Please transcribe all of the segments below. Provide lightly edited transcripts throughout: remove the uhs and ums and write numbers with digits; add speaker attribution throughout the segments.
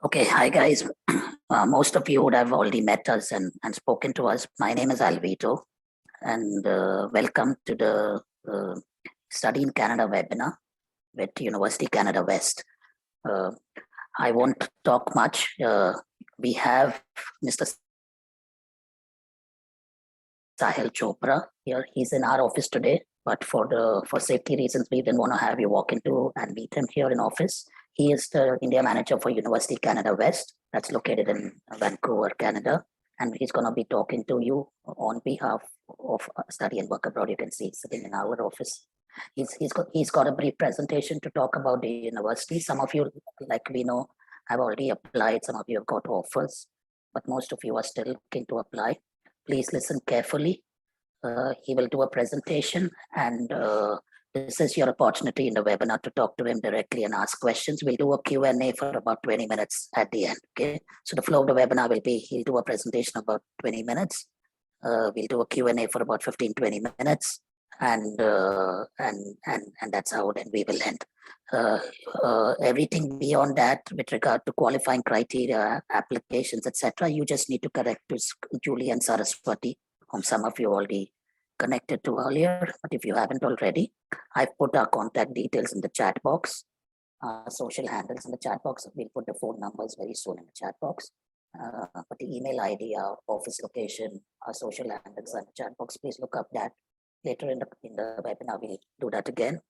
Speaker 1: Okay, hi guys. Most of you would have already met us and spoken to us. My name is Alvito, and welcome to the Study in Canada webinar with University Canada West. I won't talk much. We have Mr. Sahil Chopra here. He's in our office today, but for safety reasons, we didn't want to have you walk into and meet him here in office. He is the India manager for University Canada West, that's located in Vancouver, Canada, and he's going to be talking to you on behalf of Study and Work Abroad. You can see he's sitting in our office. He's got a brief presentation to talk about the university. Some of you, like we know, have already applied. Some of you have got offers, but most of you are still looking to apply. Please listen carefully. He will do a presentation, and this is your opportunity in the webinar to talk to him directly and ask questions. We'll do a Q&A for about 20 minutes at the end. Okay, so the flow of the webinar will be he'll do a presentation about 20 minutes. We'll do a Q&A for about 15-20 minutes, and that's how then we will end. Everything beyond that with regard to qualifying criteria, applications, etc., you just need to correct to Julie and Saraswati, whom some of you already connected to earlier. But if you haven't already, I've put our contact details in the chat box, social handles in the chat box. We'll put the phone numbers very soon in the chat box. But the email ID, our office location, our social handles in the chat box, please look up that. Later in the webinar, we'll do that again.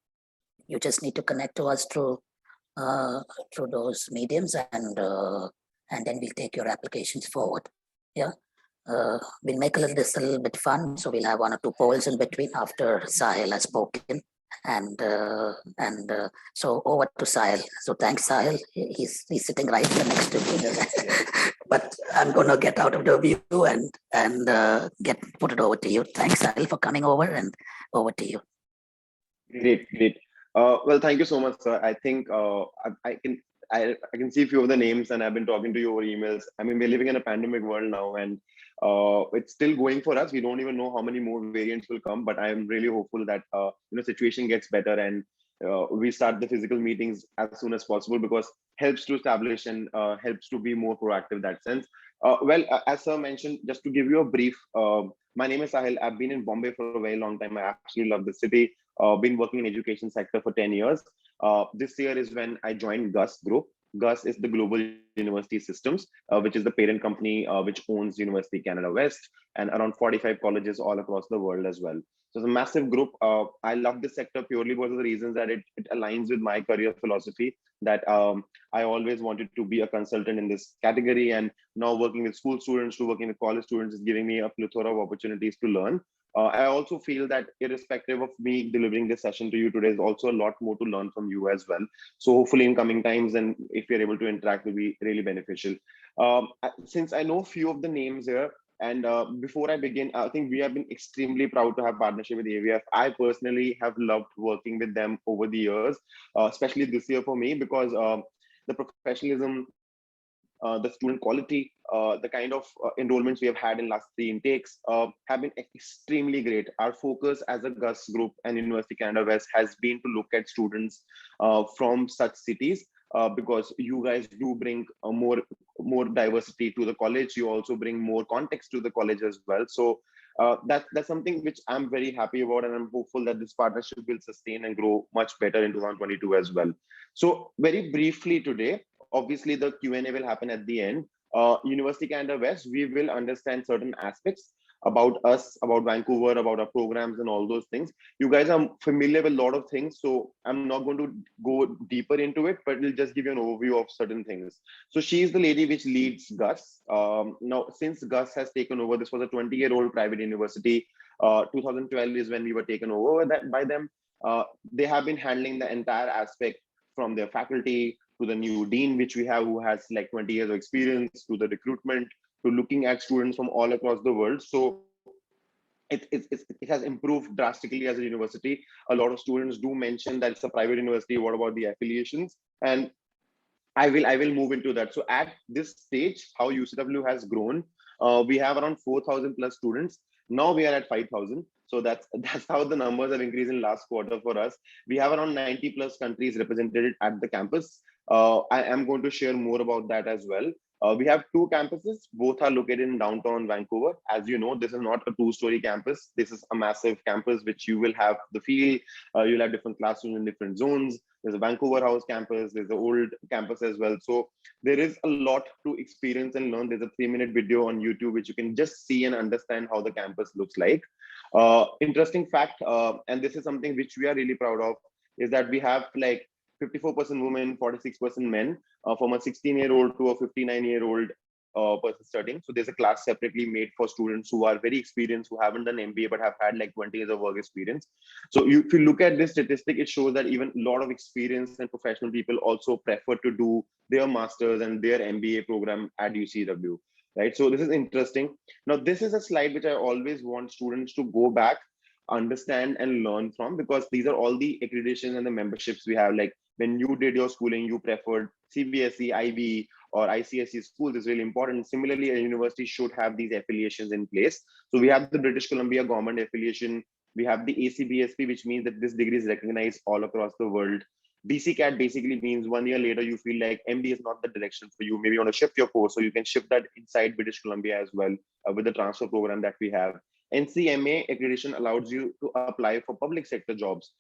Speaker 1: You just need to connect to us through those mediums, and then we'll take your applications forward. Yeah. We'll make this a little bit fun, so we'll have one or two polls in between after Sahil has spoken, and so over to Sahil. So thanks, Sahil. He's sitting right next to me, but I'm gonna get out of the view and put it over to you. Thanks, Sahil, for coming over, and over to you.
Speaker 2: Great. Well, thank you so much, sir. I think I can see a few of the names, and I've been talking to you over emails. I mean, we're living in a pandemic world now, and it's still going for us. We don't even know how many more variants will come, but I'm really hopeful that situation gets better, and we start the physical meetings as soon as possible, because helps to establish and helps to be more proactive in that sense. As sir mentioned, just to give you a brief, my name is Sahil. I've been in Bombay for a very long time. I absolutely love the city. Been working in education sector for 10 years. This year is when I joined GUS Group. GUS is the Global University Systems, which is the parent company which owns University Canada West and around 45 colleges all across the world as well. So it's a massive group. I love this sector purely because of the reasons that it aligns with my career philosophy, that I always wanted to be a consultant in this category, and now working with school students to working with college students is giving me a plethora of opportunities to learn. I also feel that irrespective of me delivering this session to you today, is also a lot more to learn from you as well. So hopefully in coming times, and if you're able to interact, will be really beneficial. Since I know a few of the names here, and before I begin, I think we have been extremely proud to have partnership with AVF. I personally have loved working with them over the years, especially this year for me, because the professionalism, the student quality, the kind of enrollments we have had in last 3 intakes have been extremely great. Our focus as a GUS group and University Canada West has been to look at students from such cities, because you guys do bring more diversity to the college. You also bring more context to the college as well. So that's something which I'm very happy about, and I'm hopeful that this partnership will sustain and grow much better in 2022 as well. So very briefly today, obviously the Q&A will happen at the end. University Canada West, we will understand certain aspects about us, about Vancouver, about our programs and all those things. You guys are familiar with a lot of things, so I'm not going to go deeper into it, but we'll just give you an overview of certain things. So she is the lady which leads GUS. Now, since GUS has taken over, this was a 20-year-old private university. 2012 is when we were taken over by them. They have been handling the entire aspect from their faculty to the new dean, which we have, who has like 20 years of experience, to the recruitment, to looking at students from all across the world. So it has improved drastically as a university. A lot of students do mention that it's a private university. What about the affiliations? And I will move into that. So at this stage, how UCW has grown, we have around 4,000 plus students. Now we are at 5,000. So that's how the numbers have increased in last quarter for us. We have around 90 plus countries represented at the campus. I am going to share more about that as well. We have two campuses. Both are located in downtown Vancouver. As you know, this is not a two-story campus. This is a massive campus, which you will have the feel. You'll have different classrooms in different zones. There's a Vancouver House campus. There's the old campus as well. So there is a lot to experience and learn. There's a 3-minute video on YouTube, which you can just see and understand how the campus looks like. Interesting fact, and this is something which we are really proud of, is that we have like 54% women, 46% men, from a 16-year-old to a 59-year-old person studying. So there's a class separately made for students who are very experienced, who haven't done MBA but have had like 20 years of work experience. So if you look at this statistic, it shows that even a lot of experienced and professional people also prefer to do their masters and their MBA program at UCW. Right. So this is interesting. Now, this is a slide which I always want students to go back, understand and learn from, because these are all the accreditations and the memberships we have. Like when you did your schooling, you preferred CBSE, IB or ICSE schools is really important. Similarly, a university should have these affiliations in place. So we have the British Columbia government affiliation. We have the ACBSP, which means that this degree is recognized all across the world. BCCAT basically means 1 year later, you feel like MBA is not the direction for you. Maybe you want to shift your course, so you can shift that inside British Columbia as well, with the transfer program that we have. Ncma Accreditation allows you to apply for public sector jobs,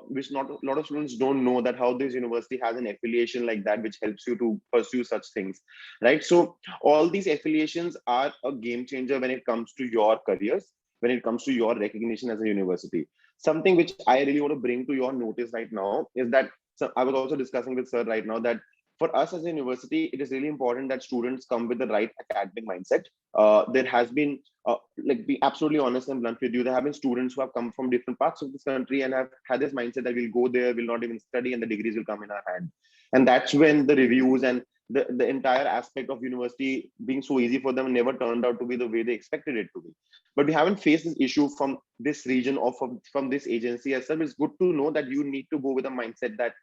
Speaker 2: which not a lot of students don't know that how this university has an affiliation like that, which helps you to pursue such things, right? So all these affiliations are a game changer when it comes to your careers, when it comes to your recognition as a university. Something which I really want to bring to your notice right now is that, so I was also discussing with sir right now that for us as a university, it is really important that students come with the right academic mindset. There has been, like, be absolutely honest and blunt with you, there have been students who have come from different parts of this country and have had this mindset that we'll go there, we'll not even study, and the degrees will come in our hand. And that's when the reviews and the entire aspect of university being so easy for them never turned out to be the way they expected it to be. But we haven't faced this issue from this region or from this agency as such. It's good to know that you need to go with a mindset that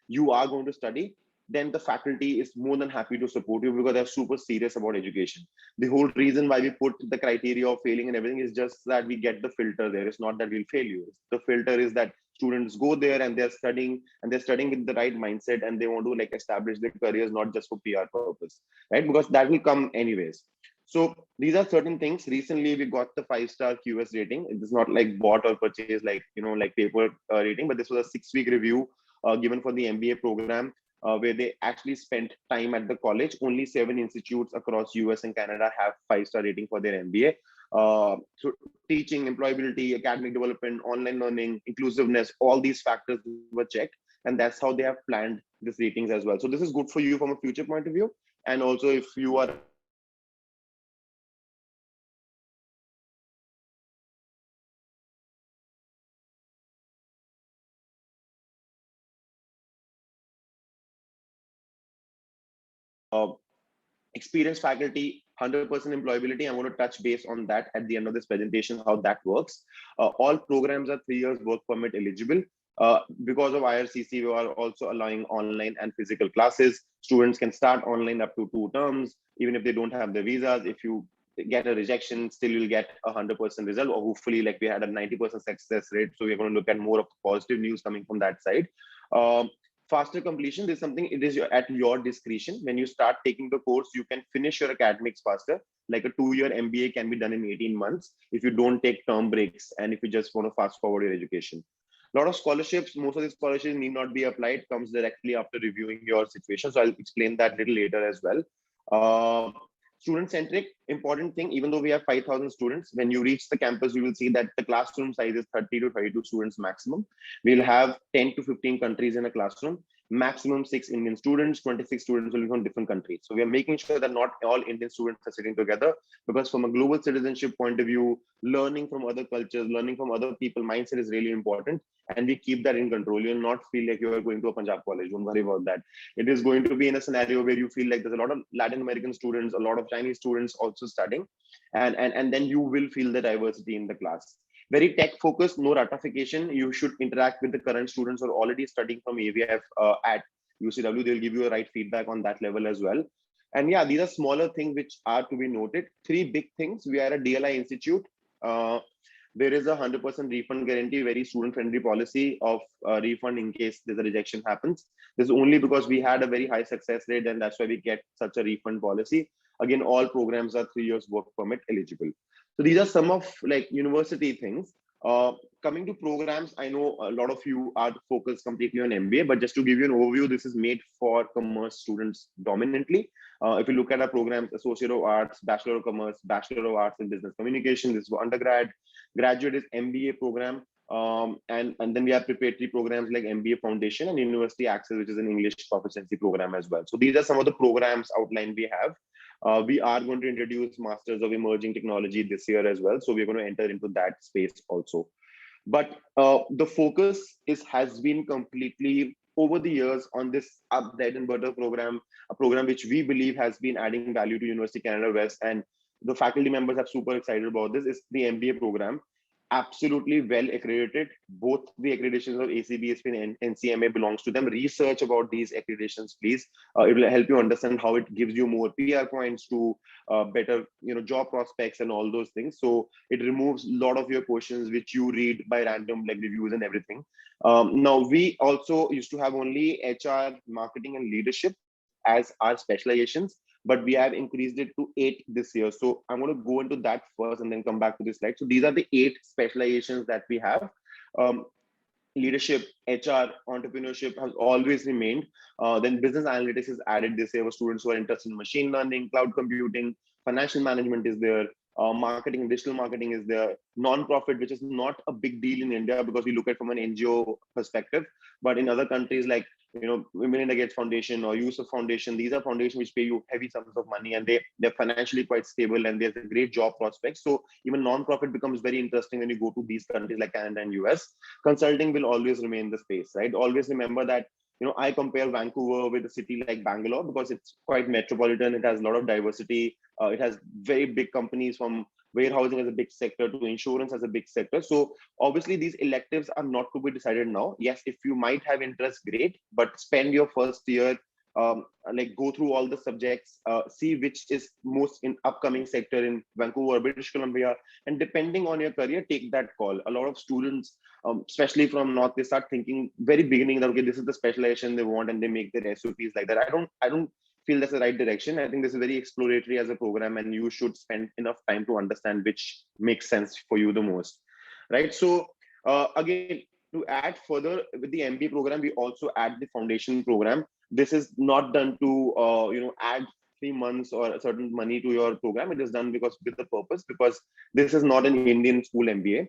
Speaker 2: you are going to study, then the faculty is more than happy to support you because they're super serious about education. The whole reason why we put the criteria of failing and everything is just that we get the filter there. It's not that we'll fail you. The filter is that students go there and they're studying with the right mindset, and they want to like establish their careers, not just for PR purpose, right? Because that will come anyways. So these are certain things. Recently, we got the 5-star QS rating. It is not like bought or purchased, like, like paper rating, but this was a 6-week review given for the MBA program, where they actually spent time at the college. Only 7 institutes across US and Canada have 5-star rating for their MBA. So teaching, employability, academic development, online learning, inclusiveness, all these factors were checked. And that's how they have planned these ratings as well. So this is good for you from a future point of view. And also if you are experienced faculty, 100% employability. I want to touch base on that at the end of this presentation, how that works. All programs are 3 years work permit eligible. Because of IRCC, we are also allowing online and physical classes. Students can start online up to 2 terms, even if they don't have their visas. If you get a rejection, still you'll get 100% result, or hopefully like we had a 90% success rate. So we're going to look at more of the positive news coming from that side. Faster completion is something, it is at your discretion. When you start taking the course, you can finish your academics faster. Like a 2-year MBA can be done in 18 months if you don't take term breaks and if you just want to fast forward your education. A lot of scholarships, most of the scholarships need not be applied, comes directly after reviewing your situation. So I'll explain that a little later as well. Student centric, important thing, even though we have 5,000 students, when you reach the campus, you will see that the classroom size is 30 to 32 students maximum. We'll have 10 to 15 countries in a classroom, maximum 6 Indian students, 26 students will be from different countries. So we are making sure that not all Indian students are sitting together, because from a global citizenship point of view, learning from other cultures, learning from other people mindset is really important. And we keep that in control. You'll not feel like you are going to a Punjab college. Don't worry about that. It is going to be in a scenario where you feel like there's a lot of Latin American students, a lot of Chinese students also studying. And then you will feel the diversity in the class. Very tech focused, no ratification. You should interact with the current students who are already studying from AVF at UCW. They'll give you a right feedback on that level as well. And yeah, these are smaller things which are to be noted. 3 big things. We are a DLI institute. There is a 100% refund guarantee, very student-friendly policy of refund in case there's a rejection happens. This is only because we had a very high success rate, and that's why we get such a refund policy. Again, all programs are 3 years work permit eligible. So these are some of like university things. Coming to programs, I know a lot of you are focused completely on MBA, but just to give you an overview, this is made for commerce students dominantly. If you look at our programs, Associate of Arts, Bachelor of Commerce, Bachelor of Arts in Business Communication, this is for undergrad. Graduate is MBA program. And then we have preparatory programs like MBA Foundation and University Access, which is an English proficiency program as well. So these are some of the programs outlined we have. We are going to introduce Masters of Emerging Technology this year as well. So we're going to enter into that space also. But the focus has been completely over the years on this bread and butter program, a program which we believe has been adding value to University Canada West. And the faculty members are super excited about this. Is the MBA program. Absolutely well accredited. Both the accreditations of ACBSP and NCMA belongs to them. Research about these accreditations, please. It will help you understand how it gives you more PR points to better, job prospects and all those things. So it removes a lot of your questions which you read by random like reviews and everything. Now we also used to have only HR, marketing, and leadership as our specializations, but we have increased it to 8 this year. So I'm going to go into that first and then come back to this slide. So these are the 8 specializations that we have. Leadership, HR, entrepreneurship has always remained. Then business analytics is added this year for students who are interested in machine learning, cloud computing, financial management is there. Marketing, digital marketing is there. Non-profit, which is not a big deal in India because we look at from an NGO perspective, but in other countries like Melinda Gates Foundation or Yusuf Foundation, these are foundations which pay you heavy sums of money, and they're financially quite stable, and there's a great job prospects. So even non-profit becomes very interesting when you go to these countries like Canada and US. Consulting will always remain the space, right? Always remember that I compare Vancouver with a city like Bangalore because it's quite metropolitan. It has a lot of diversity. It has very big companies, from warehousing as a big sector to insurance as a big sector. So obviously these electives are not to be decided now. Yes, if you might have interest, great, but spend your first year, like go through all the subjects, see which is most in upcoming sector in Vancouver, British Columbia, and depending on your career, take that call. A lot of students, especially from North, they start thinking very beginning that, okay, this is the specialization they want, and they make their SOPs like that. I don't feel that's the right direction. I think this is very exploratory as a program, and you should spend enough time to understand which makes sense for you the most, right? So again, to add further with the MBA program, we also add the foundation program. This is not done to add 3 months or a certain money to your program. It is done because with the purpose, because this is not an Indian school MBA.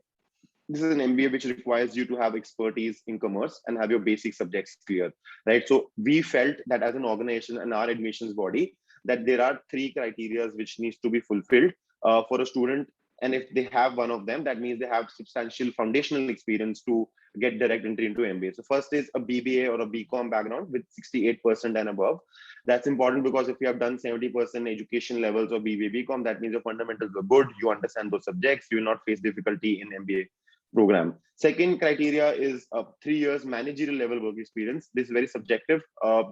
Speaker 2: This is an MBA which requires you to have expertise in commerce and have your basic subjects clear, right? So we felt that as an organization and our admissions body, that there are 3 criteria which needs to be fulfilled for a student. And if they have one of them, that means they have substantial foundational experience to get direct entry into MBA. So first is a BBA or a BCom background with 68% and above. That's important because if you have done 70% education levels of BBA, BCom, that means your fundamentals were good. You understand those subjects. You will not face difficulty in MBA program. Second criteria is 3 years managerial level work experience. This is very subjective,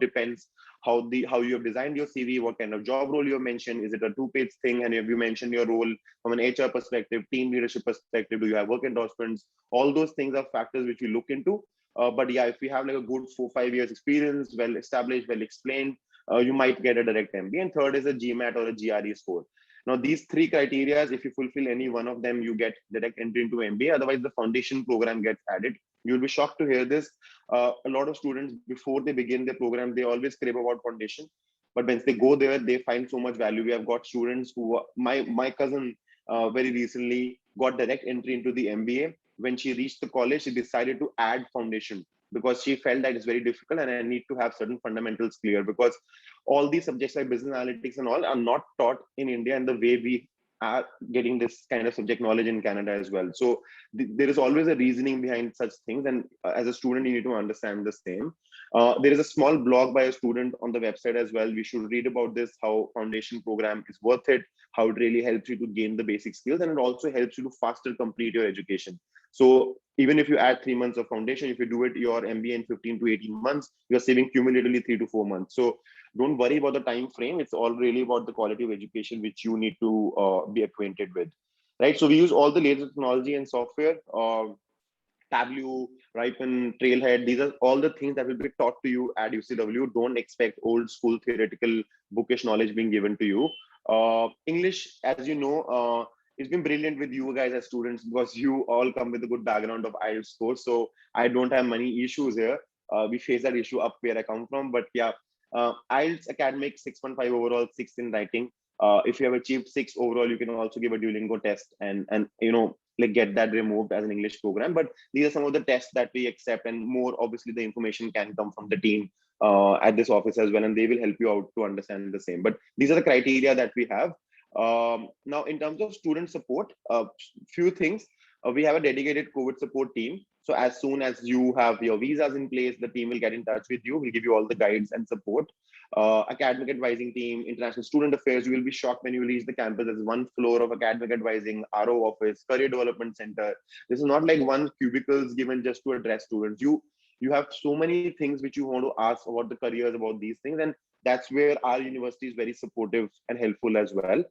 Speaker 2: depends how you have designed your CV, what kind of job role you have mentioned. Is it a 2-page thing? And have you mentioned your role from an HR perspective, team leadership perspective? Do you have work endorsements? All those things are factors which we look into. But yeah, if you have like a good 4-5 years experience, well established, well explained, you might get a direct MBA. And third is a GMAT or a GRE score. Now, these 3 criteria, if you fulfill any one of them, you get direct entry into MBA. Otherwise, the foundation program gets added. You'll be shocked to hear this. A lot of students, before they begin their program, they always crave about foundation. But once they go there, they find so much value. We have got students who, my cousin very recently got direct entry into the MBA. When she reached the college, she decided to add foundation because she felt that it's very difficult and I need to have certain fundamentals clear, because all these subjects like business analytics and all are not taught in India in the way we are getting this kind of subject knowledge in Canada as well. So there is always a reasoning behind such things. And as a student, you need to understand the same. There is a small blog by a student on the website as well. We should read about this, how foundation program is worth it, how it really helps you to gain the basic skills, and it also helps you to faster complete your education. So even if you add 3 months of foundation, if you do it your MBA in 15 to 18 months, you're saving cumulatively 3 to 4 months. So don't worry about the time frame. It's all really about the quality of education which you need to be acquainted with, right? So we use all the latest technology and software, Tableau, Ripen, Trailhead. These are all the things that will be taught to you at UCW. Don't expect old school theoretical bookish knowledge being given to you. English, as you know, it's been brilliant with you guys as students because you all come with a good background of IELTS scores. So I don't have many issues here. We face that issue up where I come from. But yeah, IELTS academic 6.5 overall, 6 in writing. If you have achieved 6 overall, you can also give a Duolingo test and like get that removed as an English program. But these are some of the tests that we accept, and more obviously the information can come from the team at this office as well, and they will help you out to understand the same. But these are the criteria that we have. Now, in terms of student support, few things. We have a dedicated COVID support team. So as soon as you have your visas in place, the team will get in touch with you. We'll give you all the guides and support. Academic advising team, international student affairs. You will be shocked when you reach the campus. There's one floor of academic advising, RO office, career development center. This is not like one cubicles given just to address students. You have so many things which you want to ask about the careers, about these things, and that's where our university is very supportive and helpful as well.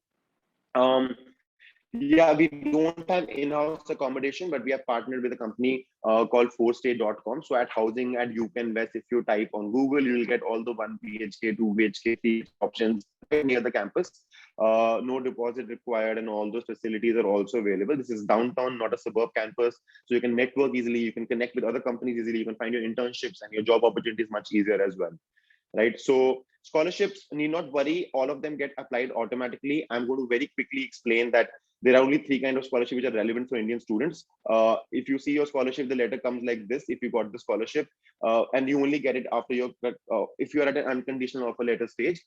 Speaker 2: Yeah, we don't have in-house accommodation, but we have partnered with a company called forstay.com. So at housing at UPenn West, if you type on Google, you'll get all the 1 BHK, 2 BHK, 3 options near the campus. No deposit required, and all those facilities are also available. This is downtown, not a suburb campus. So you can network easily, you can connect with other companies easily, you can find your internships and your job opportunities much easier as well. Right. So scholarships, need not worry, all of them get applied automatically. I'm going to very quickly explain that there are only 3 kinds of scholarship which are relevant for Indian students. If you see your scholarship, the letter comes like this. If you got the scholarship, and you only get it after your, if you are at an unconditional offer letter stage,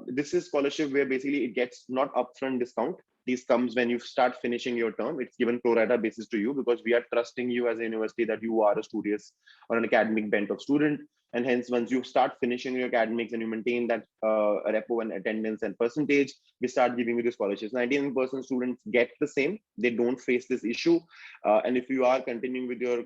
Speaker 2: this is scholarship where basically it gets not upfront discount. This comes when you start finishing your term. It's given pro rata basis to you because we are trusting you as a university that you are a studious or an academic bent of student. And hence, once you start finishing your academics and you maintain that repo and attendance and percentage, we start giving you the scholarships. 99% students get the same. They don't face this issue. And if you are continuing with your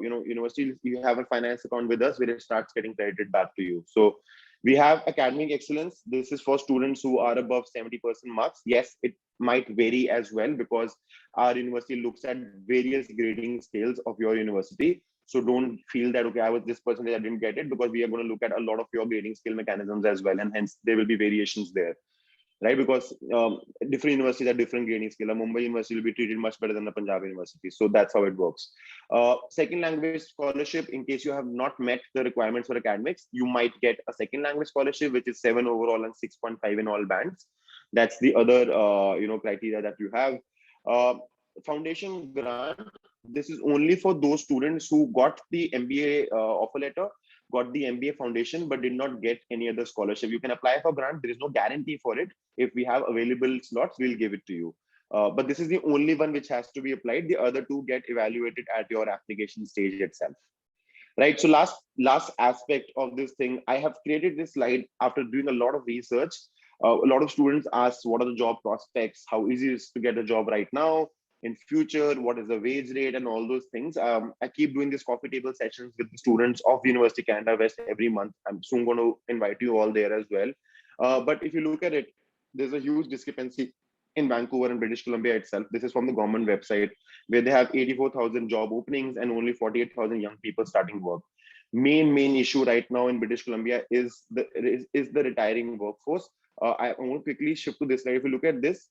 Speaker 2: university, you have a finance account with us where it starts getting credited back to you. So we have academic excellence. This is for students who are above 70% marks. Yes, it might vary as well because our university looks at various grading scales of your university. So don't feel that, okay, I was this percentage, I didn't get it, because we are going to look at a lot of your grading scale mechanisms as well. And hence there will be variations there, right? Because different universities have different grading scale. A Mumbai University will be treated much better than the Punjab University. So that's how it works. Second language scholarship, in case you have not met the requirements for academics, you might get a second language scholarship, which is 7 overall and 6.5 in all bands. That's the other, criteria that you have. Foundation grant, this is only for those students who got the MBA offer letter, got the MBA foundation, but did not get any other scholarship. You can apply for grant. There is no guarantee for it. If we have available slots, we'll give it to you. But this is the only one which has to be applied. The other 2 get evaluated at your application stage itself. Right. So last aspect of this thing, I have created this slide after doing a lot of research. A lot of students ask, what are the job prospects? How easy is to get a job right now? In future, what is the wage rate and all those things? I keep doing these coffee table sessions with the students of University Canada West every month. I'm soon going to invite you all there as well. But if you look at it, there's a huge discrepancy in Vancouver and British Columbia itself. This is from the government website, where they have 84,000 job openings and only 48,000 young people starting work. Main issue right now in British Columbia is the retiring workforce. I want to quickly shift to this slide. If you look at this,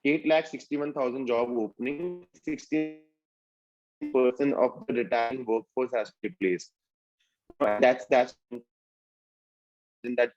Speaker 2: 8,61,000 job openings, 60% of the retiring workforce has to be replaced. That's that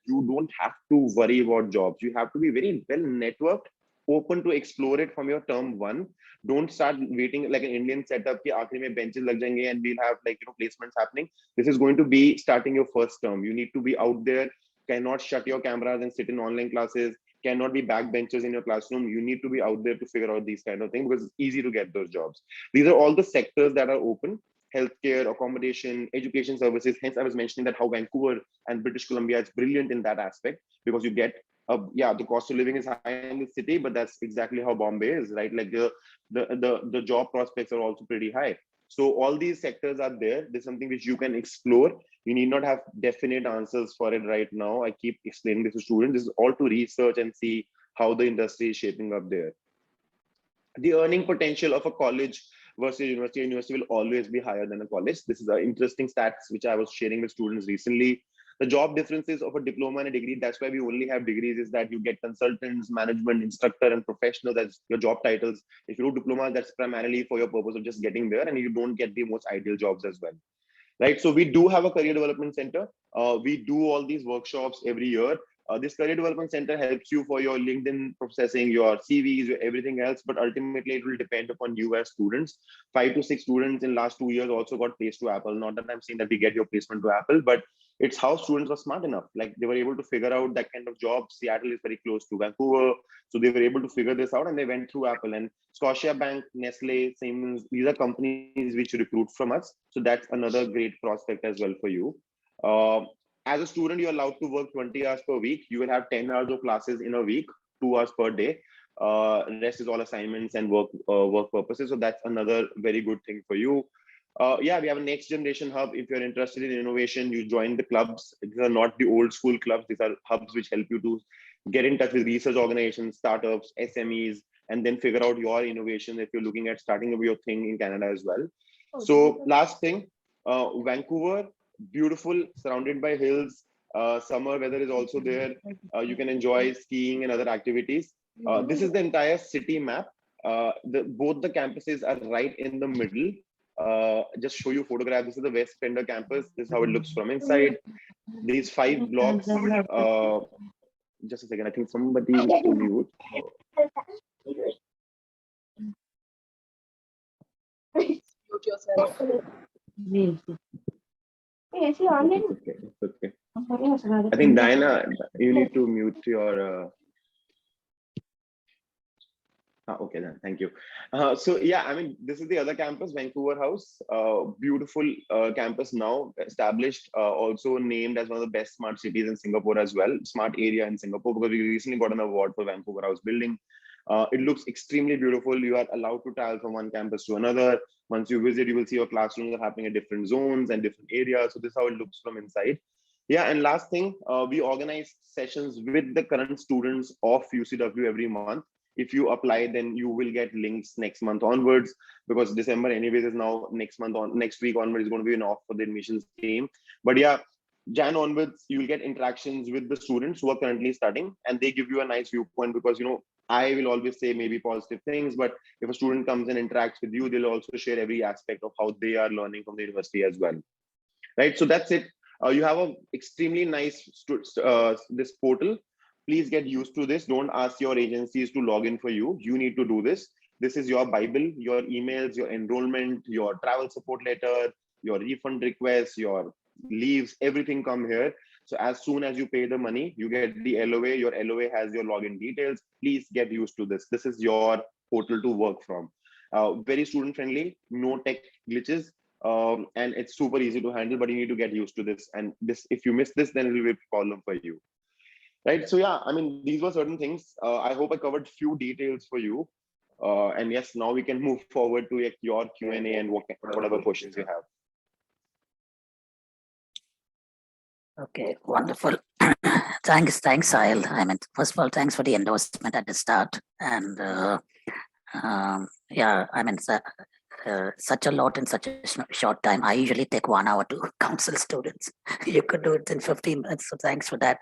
Speaker 2: you don't have to worry about jobs. You have to be very well networked, open to explore it from your term 1. Don't start waiting like an Indian setup ki aakhri mein benches lag jayenge and we'll have placements happening. This is going to be starting your first term. You need to be out there, cannot shut your cameras and sit in online classes, cannot be backbenchers in your classroom. You need to be out there to figure out these kind of things because it's easy to get those jobs. These are all the sectors that are open: healthcare, accommodation, education services. Hence, I was mentioning that how Vancouver and British Columbia is brilliant in that aspect, because you get, the cost of living is high in the city, but that's exactly how Bombay is, right? Like the job prospects are also pretty high. So all these sectors are there. There's something which you can explore. You need not have definite answers for it right now. I keep explaining this to students. This is all to research and see how the industry is shaping up there. The earning potential of a college versus university will always be higher than a college. This is an interesting stats which I was sharing with students recently. The job differences of a diploma and a degree, that's why we only have degrees, is that you get consultants, management, instructor, and professional. That's your job titles. If you do diploma, that's primarily for your purpose of just getting there, and you don't get the most ideal jobs as well. Right. So we do have a career development center. We do all these workshops every year. This career development center helps you for your LinkedIn processing, your CVs, your everything else. But ultimately, it will depend upon you as students. 5 to 6 students in last 2 years also got placed to Apple. Not that I'm saying that we get your placement to Apple, but it's how students were smart enough. Like they were able to figure out that kind of job. Seattle is very close to Vancouver, so they were able to figure this out, and they went through Apple. And Scotia Bank, Nestle, Siemens, these are companies which recruit from us. So that's another great prospect as well for you. As a student, you're allowed to work 20 hours per week. You will have 10 hours of classes in a week, 2 hours per day. Rest is all assignments and work purposes. So that's another very good thing for you. Yeah, we have a next generation hub. If you're interested in innovation, you join the clubs. These are not the old school clubs. These are hubs which help you to get in touch with research organizations, startups, SMEs, and then figure out your innovation if you're looking at starting your thing in Canada as well. So last thing, Vancouver, beautiful, surrounded by hills. Summer weather is also there. You can enjoy skiing and other activities. This is the entire city map. Both the campuses are right in the middle. Just show you photograph. This is the West Pender campus. This is how it looks from inside. These 5 blocks. Just a second. I think somebody is to mute.
Speaker 3: Mute yourself.
Speaker 2: It's okay. I think Diana, you need to mute your. Okay, then thank you. So yeah, I mean, this is the other campus, Vancouver House. Beautiful campus now established, also named as one of the best smart cities in Singapore as well, smart area in Singapore, because we recently got an award for Vancouver House building. It looks extremely beautiful. You are allowed to travel from one campus to another. Once you visit, you will see your classrooms are happening at different zones and different areas. So this is how it looks from inside. Yeah, and last thing, we organize sessions with the current students of UCW every month. If you apply, then you will get links next month onwards, because December anyways is now next week onwards is going to be an off for the admissions team. But yeah, Jan onwards, you'll get interactions with the students who are currently studying, and they give you a nice viewpoint, because I will always say maybe positive things, but if a student comes and interacts with you, they'll also share every aspect of how they are learning from the university as well. Right, so that's it. You have a extremely nice this portal. Please get used to this. Don't ask your agencies to log in for you. You need to do this. This is your Bible, your emails, your enrollment, your travel support letter, your refund requests, your leaves, everything come here. So as soon as you pay the money, you get the LOA. Your LOA has your login details. Please get used to this. This is your portal to work from. Very student friendly, no tech glitches. And it's super easy to handle, but you need to get used to this. And this, if you miss this, then it will be a problem for you. Right. So yeah, I mean, these were certain things. I hope I covered few details for you. And yes, now we can move forward to your Q&A and whatever questions you have.
Speaker 1: Okay, wonderful. Thanks, Sahil. I mean, first of all, thanks for the endorsement at the start. And yeah, I mean, such a lot in such a short time. I usually take 1 hour to counsel students. You could do it in 15 minutes. So thanks for that.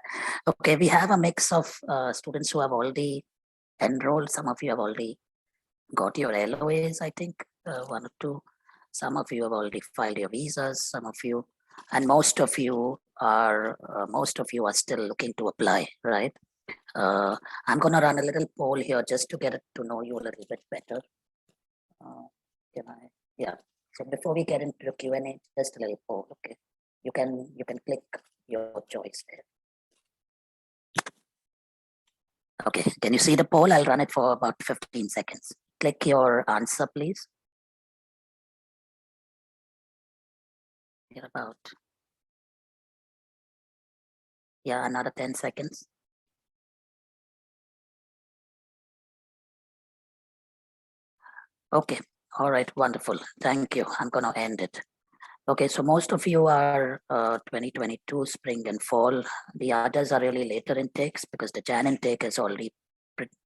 Speaker 1: Okay, we have a mix of students who have already enrolled. Some of you have already got your LOAs, I think, 1 or 2. Some of you have already filed your visas. Some of you, and most of you are still looking to apply, right? I'm going to run a little poll here just to get to know you a little bit better. Can I? Yeah. So before we get into the Q&A, just a little poll. Okay. You can click your choice there. Okay. Can you see the poll? I'll run it for about 15 seconds. Click your answer, please. Here about. Yeah, another 10 seconds. Okay. All right. Wonderful. Thank you. I'm going to end it. Okay. So most of you are 2022 spring and fall. The others are really later intakes because the Jan intake is already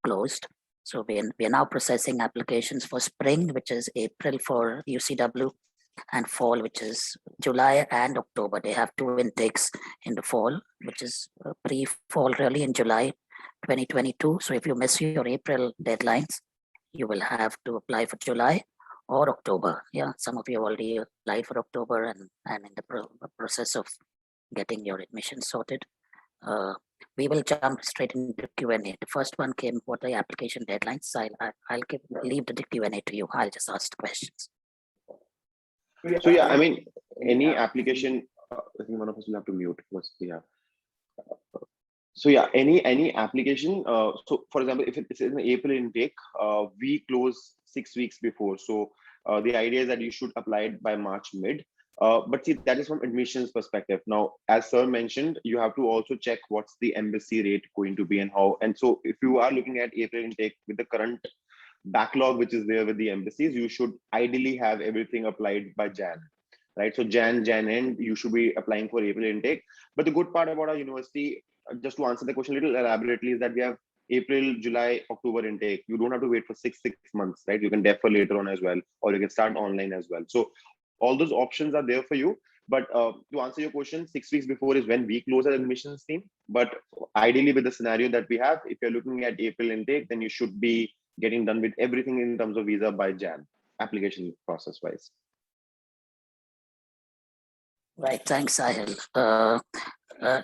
Speaker 1: closed. So we are now processing applications for spring, which is April for UCW, and fall, which is July and October. They have 2 intakes in the fall, which is pre-fall really in July 2022. So if you miss your April deadlines, you will have to apply for July or October. Yeah, some of you already applied for October and in the process of getting your admission sorted. We will jump straight into Q&A. The first one came, what are the application deadlines? I'll leave the Q&A to you. I'll just ask the questions.
Speaker 2: So yeah, I mean, any application, I think one of us will have to mute first. Yeah. So yeah, any application. So for example, if it's an April intake, we close 6 weeks before. So the idea is that you should apply it by March mid. But see, that is from admissions perspective. Now, as sir mentioned, you have to also check what's the embassy rate going to be and how. And so if you are looking at April intake with the current backlog which is there with the embassies, you should ideally have everything applied by Jan, right? So Jan end, you should be applying for April intake. But the good part about our university, just to answer the question a little elaborately, is that we have April, July, October intake. You don't have to wait for six months, right? You can defer later on as well, or you can start online as well. So all those options are there for you. But to answer your question, 6 weeks before is when we close our admissions team. But ideally, with the scenario that we have, if you're looking at April intake, then you should be getting done with everything in terms of visa by Jan, application process wise.
Speaker 1: Right, thanks, Sahil.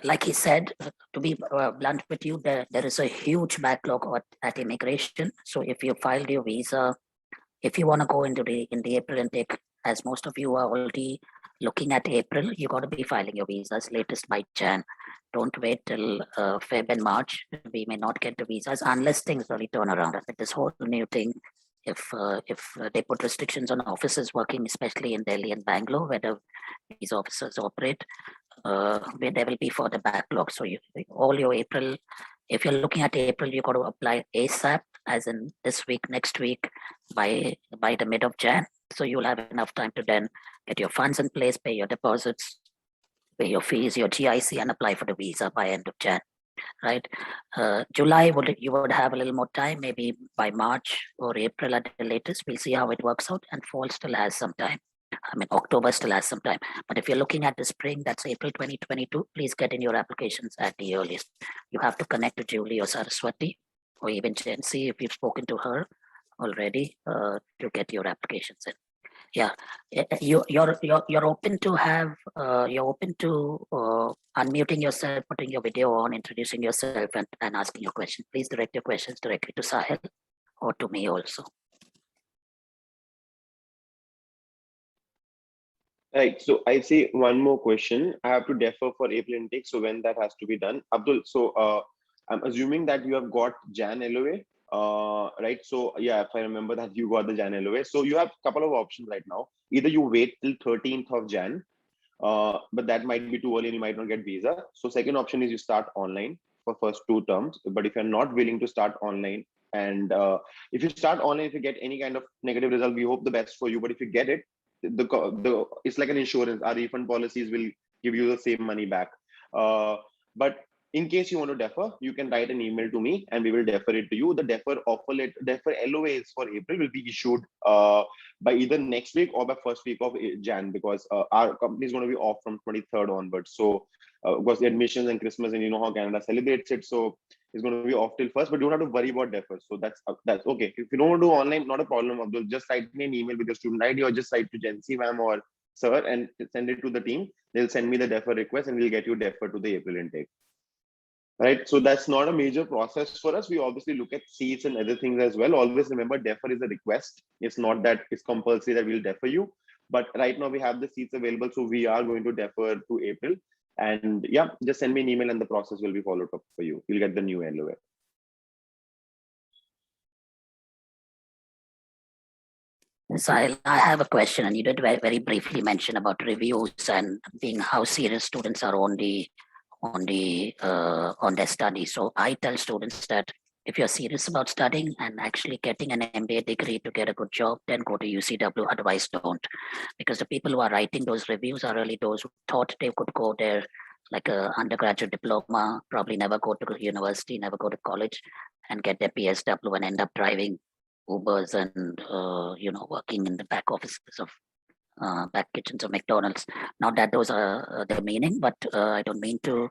Speaker 1: Like he said, to be blunt with you, there is a huge backlog at immigration. So if you filed your visa, if you want to go into the April intake, as most of you are already looking at April, you got to be filing your visas latest by Jan. Don't wait till Feb and March. We may not get the visas unless things really turn around. With this whole new thing, if they put restrictions on offices working, especially in Delhi and Bangalore, where these offices operate, where there will be further backlog. So all your April, if you're looking at April, you got to apply ASAP, as in this week, next week, by the mid of Jan. So you'll have enough time to then get your funds in place, pay your deposits, pay your fees, your GIC, and apply for the visa by end of Jan. Right? July, you would have a little more time, maybe by March or April at the latest. We'll see how it works out, and fall still has some time. I mean, October still has some time. But if you're looking at the spring, that's April 2022, please get in your applications at the earliest. You have to connect to Julie or Saraswati, or even Jency if you've spoken to her already, to get your applications in. Yeah, you're open to have you're open to unmuting yourself, putting your video on, introducing yourself, and asking your question. Please direct your questions directly to Sahil or to me also.
Speaker 2: Right. So I see one more question. I have to defer for April intake. So when that has to be done, Abdul. So I'm assuming that you have got Jan LOA. Right. So yeah, if I remember that you got the Jan LOA. So you have a couple of options right now. Either you wait till 13th of Jan, but that might be too early and you might not get visa. So second option is you start online for first 2 terms. But if you're not willing to start online, and if you start online, if you get any kind of negative result, we hope the best for you. But if you get it, it's like an insurance. Our refund policies will give you the same money back. But in case you want to defer, you can write an email to me and we will defer it to you. The defer LOAs for April will be issued by either next week or by first week of Jan, because our company is going to be off from 23rd onwards. So because the admissions and Christmas, and you know how Canada celebrates it, so it's going to be off till first. But you don't have to worry about defer. So that's okay. If you don't want to do online, not a problem, Abdul. Just write me an email with your student ID, or just write to Jency ma'am or sir and send it to the team. They'll send me the defer request and we'll get you defer to the April intake. Right, so that's not a major process for us. We obviously look at seats and other things as well. Always remember, defer is a request. It's not that it's compulsory that we'll defer you. But right now we have the seats available, so we are going to defer to April. And yeah, just send me an email and the process will be followed up for you. You'll get the new LOA.
Speaker 1: So I have a question, and you did very briefly mention about reviews and being how serious students are on their study. So I tell students that if you're serious about studying and actually getting an MBA degree to get a good job, then go to UCW. Otherwise, don't, because the people who are writing those reviews are really those who thought they could go there like a undergraduate diploma, probably never go to university, never go to college, and get their PSW and end up driving Ubers and working in the back offices of back kitchens of McDonald's. Not that those are the meaning, but I don't mean to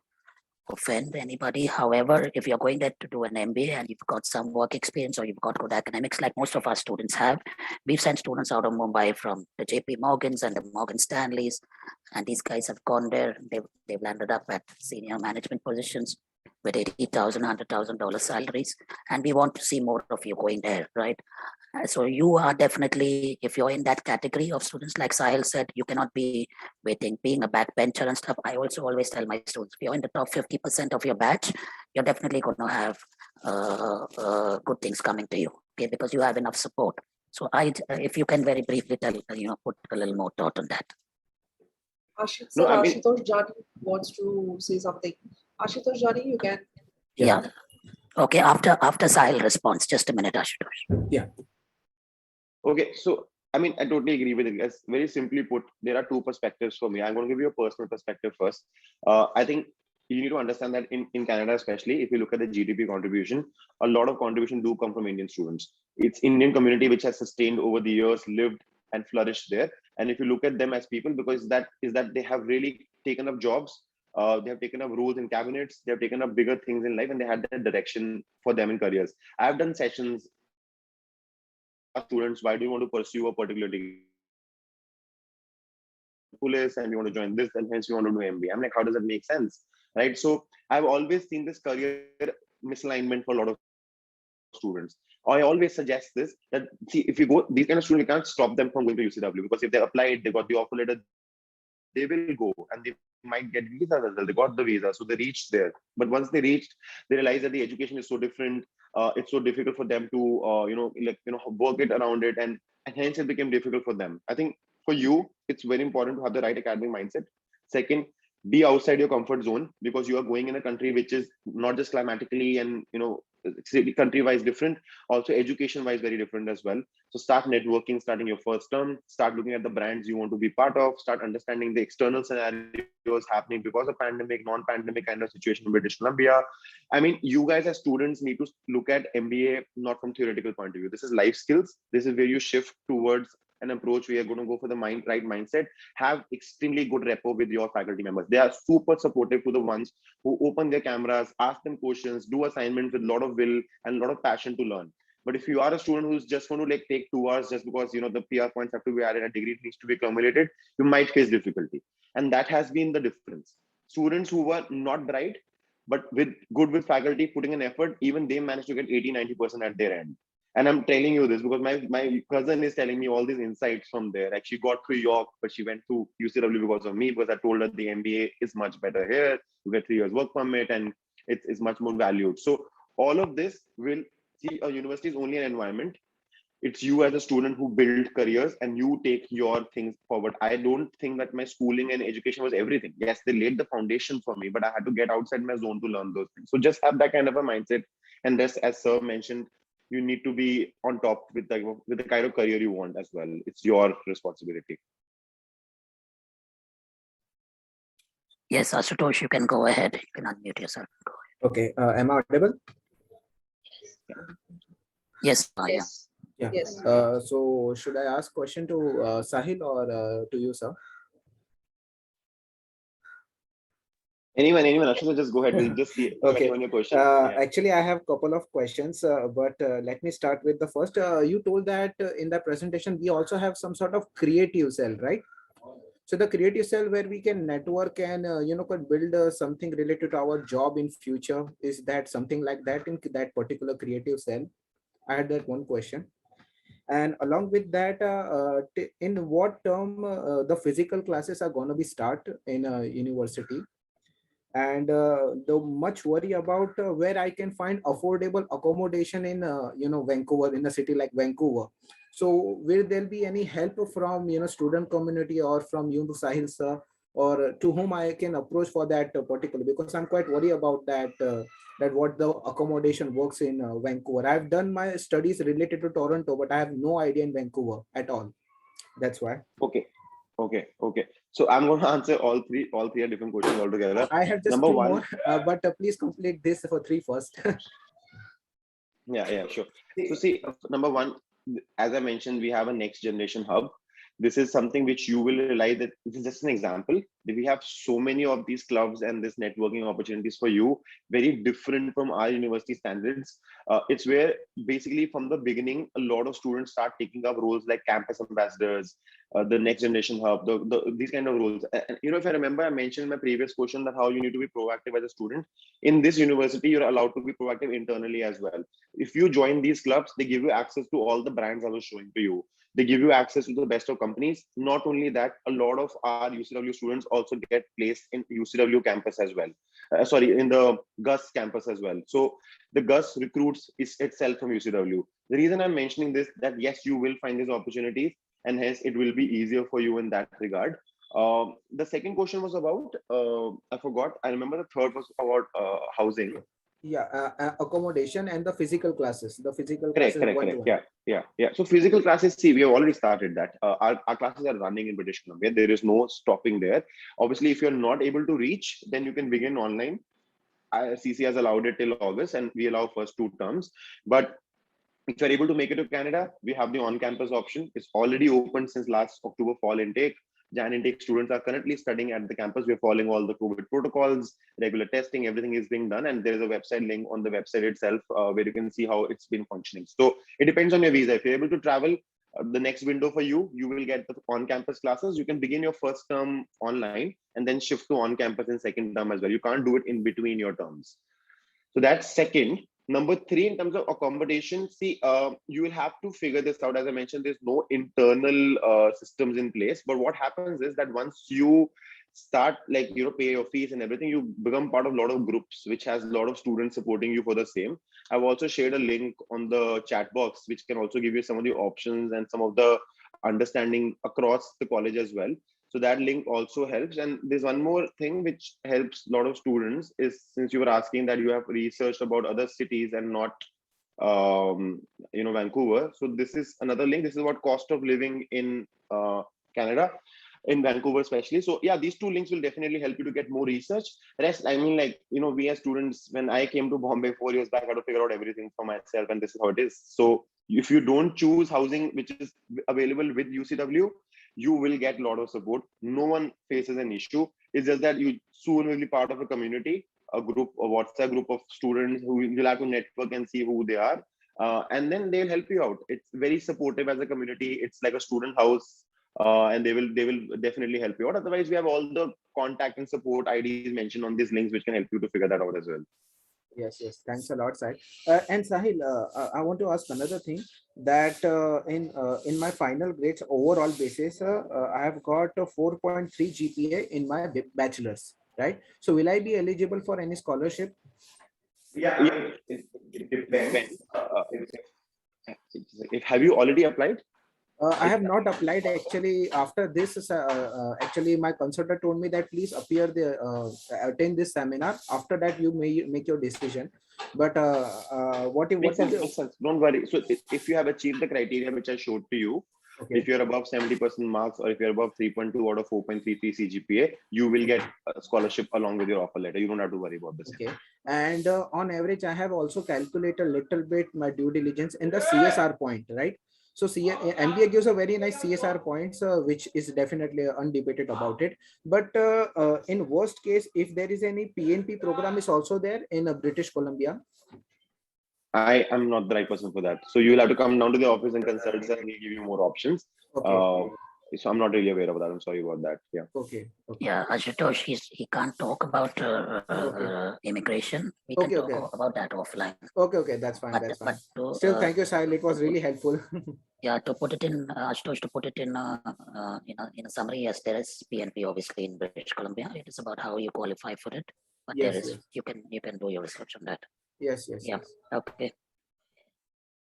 Speaker 1: offend anybody. However, if you're going there to do an MBA and you've got some work experience or you've got good academics, like most of our students have, we've sent students out of Mumbai from the JP Morgans and the Morgan Stanleys, and these guys have gone there. They've landed up at senior management positions with $80,000, $100,000 salaries, and we want to see more of you going there, right? So you are definitely, if you're in that category of students, like Sahil said, you cannot be waiting, being a backbencher and stuff. I also always tell my students, if you're in the top 50% of your batch, you're definitely going to have good things coming to you, okay? Because you have enough support. So if you can very briefly tell, put a little more thought on that.
Speaker 3: Ashutosh Jani wants to say something. Ashutosh Jani, you can.
Speaker 1: Yeah. Okay, after Sahil response, just a minute, Ashutosh.
Speaker 4: Yeah.
Speaker 2: Okay, so I totally agree with it. As very simply put, there are two perspectives for me. I'm going to give you a personal perspective first. I think you need to understand that in Canada, especially if you look at the GDP contribution, a lot of contribution do come from Indian students. It's Indian community which has sustained over the years, lived and flourished there. And if you look at them as people, because that they have really taken up jobs, they have taken up roles in cabinets, they have taken up bigger things in life, and they had that direction for them in careers. I've done sessions. Students, why do you want to pursue a particular degree? Police, and you want to join this, and hence you want to do MBA. I'm like, how does that make sense, right? So I've always seen this career misalignment for a lot of students. I always suggest this, that see, if you go, these kind of students, you can't stop them from going to UCW, because if they applied, they got the offer letter, they will go, and they might get visas as well. They got the visa, so they reached there. But once they reached, they realized that the education is so different. It's so difficult for them to work it around it, and hence it became difficult for them. I think for you, it's very important to have the right academic mindset. Second, be outside your comfort zone, because you are going in a country which is not just climatically and country wise different, also education wise very different as well. So start networking, starting your first term, start looking at the brands you want to be part of, start understanding the external scenarios happening because of pandemic, non-pandemic kind of situation in British Columbia. You guys as students need to look at MBA not from theoretical point of view. This is life skills. This is where you shift towards an approach where you're going to go for the right mindset. Have extremely good rapport with your faculty members. They are super supportive to the ones who open their cameras, ask them questions, do assignments with a lot of will and a lot of passion to learn. But if you are a student who's just going to take 2 hours just because the PR points have to be added, a degree needs to be accumulated, you might face difficulty. And that has been the difference. Students who were not bright, but good with faculty, putting an effort, even they managed to get 80-90% at their end. And I'm telling you this because my cousin is telling me all these insights from there. Like, she got through York, but she went to UCW because of me, because I told her the MBA is much better here. You get 3 years work permit and it's much more valued. So all of this will see, a university is only an environment. It's you as a student who build careers and you take your things forward. I don't think that my schooling and education was everything. Yes, they laid the foundation for me, but I had to get outside my zone to learn those things. So just have that kind of a mindset. And this, as Sir mentioned, you need to be on top with the kind of career you want as well. It's your responsibility.
Speaker 1: Yes, Ashutosh, you can go ahead. You can unmute yourself. Go ahead.
Speaker 4: Okay. Am I audible?
Speaker 1: Yes.
Speaker 3: Yes.
Speaker 4: Yeah.
Speaker 3: Yes.
Speaker 4: So should I ask question to Sahil or to you, sir?
Speaker 2: Anyone, Ashwin, just go ahead. We'll just see
Speaker 4: Okay.
Speaker 2: on your question.
Speaker 4: Actually, I have a couple of questions, but let me start with the first. You told that in the presentation, we also have some sort of creative cell, right? So the creative cell where we can network and, could build something related to our job in future. Is that something like that in that particular creative cell? I had that one question. And along with that, in what term the physical classes are going to be start in a university? And the much worry about where I can find affordable accommodation in Vancouver, in a city like Vancouver. So will there be any help from student community or from Sahil sir, or to whom I can approach for that particular, because I'm quite worried about that that what the accommodation works in Vancouver. I've done my studies related to Toronto, but I have no idea in Vancouver at all. That's why.
Speaker 2: Okay. So I'm going to answer all three are different questions altogether.
Speaker 4: I have just
Speaker 2: Number
Speaker 4: two
Speaker 2: one,
Speaker 4: more, but please complete this for 3 first.
Speaker 2: Yeah, sure. So see, number one, as I mentioned, we have a next generation hub. This is something which you will realize that this is just an example. That we have so many of these clubs and this networking opportunities for you, very different from our university standards. It's where basically from the beginning, a lot of students start taking up roles like campus ambassadors, the next generation hub, these kind of roles. And, if I remember, I mentioned in my previous question that how you need to be proactive as a student. In this university, you're allowed to be proactive internally as well. If you join these clubs, they give you access to all the brands I was showing to you. They give you access to the best of companies. Not only that, a lot of our UCW students also get placed in UCW campus as well. Sorry, in the GUS campus as well. So the GUS recruits itself from UCW. The reason I'm mentioning this, that yes, you will find these opportunities, and hence it will be easier for you in that regard. The second question was about, I forgot. I remember the third was about housing.
Speaker 4: Yeah, accommodation and the physical classes. The physical
Speaker 2: Correct.
Speaker 4: classes one-to-one.
Speaker 2: Yeah. So physical classes, see, we have already started that. Our classes are running in British Columbia. There is no stopping there. Obviously, if you're not able to reach, then you can begin online. CC has allowed it till August, and we allow first 2 terms. But if you're able to make it to Canada, we have the on-campus option. It's already open since last October fall intake. Jan intake students are currently studying at the campus. We're following all the COVID protocols, regular testing, everything is being done. And there is a website link on the website itself where you can see how it's been functioning. So it depends on your visa. If you're able to travel, the next window for you, you will get the on-campus classes. You can begin your first term online and then shift to on-campus in second term as well. You can't do it in between your terms. So that's second. Number 3, in terms of accommodation, see, you will have to figure this out. As I mentioned, there's no internal systems in place. But what happens is that once you start, like, pay your fees and everything, you become part of a lot of groups, which has a lot of students supporting you for the same. I've also shared a link on the chat box, which can also give you some of the options and some of the understanding across the college as well. So that link also helps. And there's one more thing which helps a lot of students is, since you were asking that you have researched about other cities and not Vancouver. So this is another link. This is about cost of living in Canada, in Vancouver especially. So yeah, these 2 links will definitely help you to get more research. Rest, I mean, like, we as students, when I came to Bombay 4 years back, I had to figure out everything for myself, and this is how it is. So if you don't choose housing which is available with UCW, you will get a lot of support. No one faces an issue. It's just that you soon will be part of a community, a group, a WhatsApp group of students who will have to network and see who they are. And then they'll help you out. It's very supportive as a community. It's like a student house, and they will definitely help you out. Otherwise, we have all the contact and support IDs mentioned on these links, which can help you to figure that out as well.
Speaker 4: Yes. Thanks a lot, Sahil. And Sahil, I want to ask another thing, that in my final grades overall basis, I have got a 4.3 GPA in my bachelor's, right? So will I be eligible for any scholarship?
Speaker 2: Yeah, it depends. Have you already applied?
Speaker 4: I have not applied actually. After this, actually, my consultant told me that please attend this seminar. After that, you may make your decision. But
Speaker 2: Makes sense. Don't worry. So if you have achieved the criteria which I showed to you,
Speaker 4: okay.
Speaker 2: If you're above 70% marks, or if you're above 3.2 out of 4.33 CGPA, you will get a scholarship along with your offer letter. You don't have to worry about this.
Speaker 4: Okay. And on average, I have also calculated a little bit my due diligence in the CSR point, right? So MBA gives a very nice CSR points, which is definitely undebated about it. But in worst case, if there is any PNP program is also there in British Columbia.
Speaker 2: I am not the right person for that. So you'll have to come down to the office and consult us, and we'll give you more options.
Speaker 4: Okay.
Speaker 2: So I'm not really aware of that. I'm sorry about that. Yeah.
Speaker 4: Okay.
Speaker 1: Yeah, Ashutosh, he can't talk about immigration. We can talk about that offline.
Speaker 4: Okay, that's fine. Still, thank you, Sahil. It was really helpful.
Speaker 1: Yeah, to put it in, Ashutosh, to put it in a summary, yes, there is PNP obviously in British Columbia. It is about how you qualify for it, but
Speaker 4: Yes,
Speaker 1: there is you can do your research on that.
Speaker 4: Yes.
Speaker 1: Okay.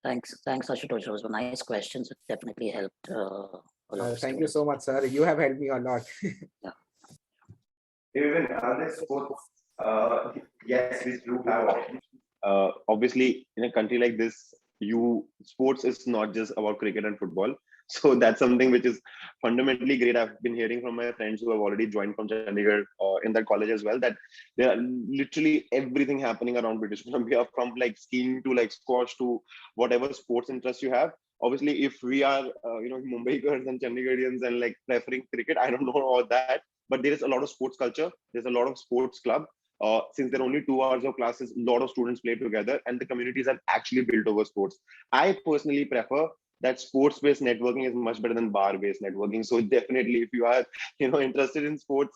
Speaker 1: Thanks, Ashutosh. Those were nice questions. It definitely helped.
Speaker 4: Thank you so much, sir. You have helped me a lot.
Speaker 2: Yeah. Even other sports, yes, we do have options. Obviously, in a country like this, sports is not just about cricket and football. So that's something which is fundamentally great. I've been hearing from my friends who have already joined from Chandigarh in that college as well, that there are literally everything happening around British Columbia, from like skiing to like squash to whatever sports interest you have. Obviously, if we are, Mumbaikars and Chandigarhians and like preferring cricket, I don't know all that, but there is a lot of sports culture. There's a lot of sports club. Since there are only 2 hours of classes, a lot of students play together, and the communities are actually built over sports. I personally prefer that sports-based networking is much better than bar-based networking. So definitely, if you are, interested in sports,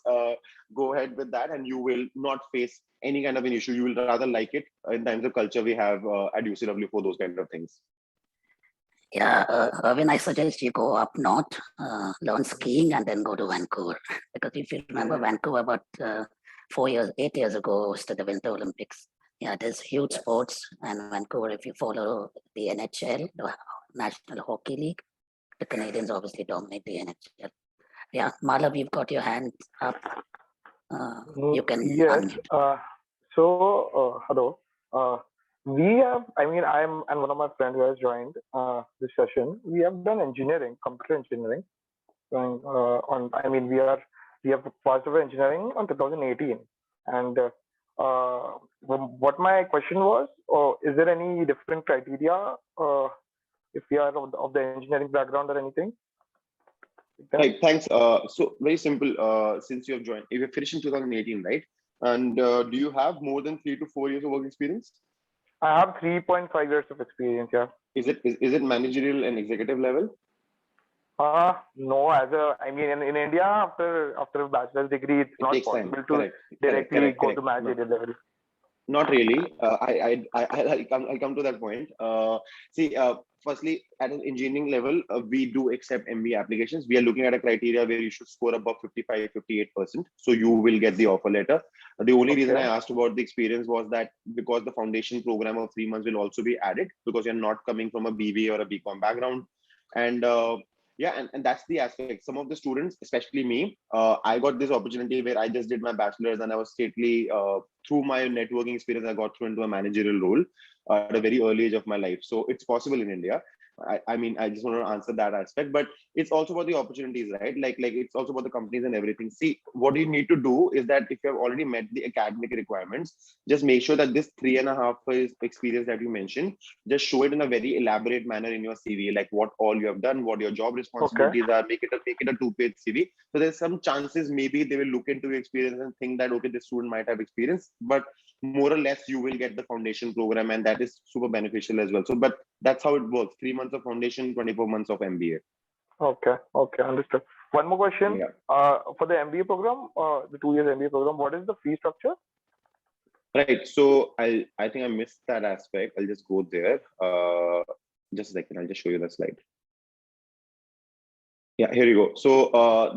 Speaker 2: go ahead with that, and you will not face any kind of an issue. You will rather like it in times of culture we have at UCW for those kind of things.
Speaker 1: Yeah, Arvind, I suggest you go up north, learn skiing, and then go to Vancouver. Because if you remember, Vancouver about 8 years ago hosted the Winter Olympics. Yeah, there's huge sports, and Vancouver, if you follow the NHL, the National Hockey League, the Canadians obviously dominate the NHL. Yeah, Malav, you've got your hand up. You can
Speaker 5: Yes.
Speaker 1: unmute.
Speaker 5: Hello. We have, I'm and one of my friends who has joined this session. We have done engineering, computer engineering. We have passed over engineering on 2018. And what my question was, is there any different criteria if we are of the engineering background or anything?
Speaker 2: Right, thanks. So very simple. Since you have joined, if you finished in 2018, right? And do you have more than 3 to 4 years of work experience?
Speaker 5: I have 3.5 years of experience. Yeah.
Speaker 2: Is it managerial and executive level?
Speaker 5: No, in India, after a bachelor's degree, it's not possible to directly go to managerial level.
Speaker 2: Not really. I'll come to that point. Firstly, at an engineering level, we do accept MBA applications. We are looking at a criteria where you should score above 55, 58%. So you will get the offer letter. The only reason I asked about the experience was that because the foundation program of 3 months will also be added, because you're not coming from a BBA or a BCom background. And and that's the aspect. Some of the students, especially me, I got this opportunity where I just did my bachelor's, and I was straightly through my networking experience, I got through into a managerial role at a very early age of my life. So it's possible in India. I just want to answer that aspect, but it's also about the opportunities, right? Like it's also about the companies and everything. See, what you need to do is that if you have already met the academic requirements, just make sure that this 3.5 years experience that you mentioned, just show it in a very elaborate manner in your CV, like what all you have done, what your job responsibilities are. Make it a 2-page CV. So there's some chances maybe they will look into your experience and think that okay, this student might have experience, but more or less you will get the foundation program, and that is super beneficial as well. So, but that's how it works: 3 months of foundation, 24 months of MBA.
Speaker 5: Okay, understood. One more question. For the MBA program, the 2 years MBA program, what is the fee structure?
Speaker 2: Right. So I think I missed that aspect. I'll just go there. Just a second. I'll just show you the slide. Yeah, here you go. So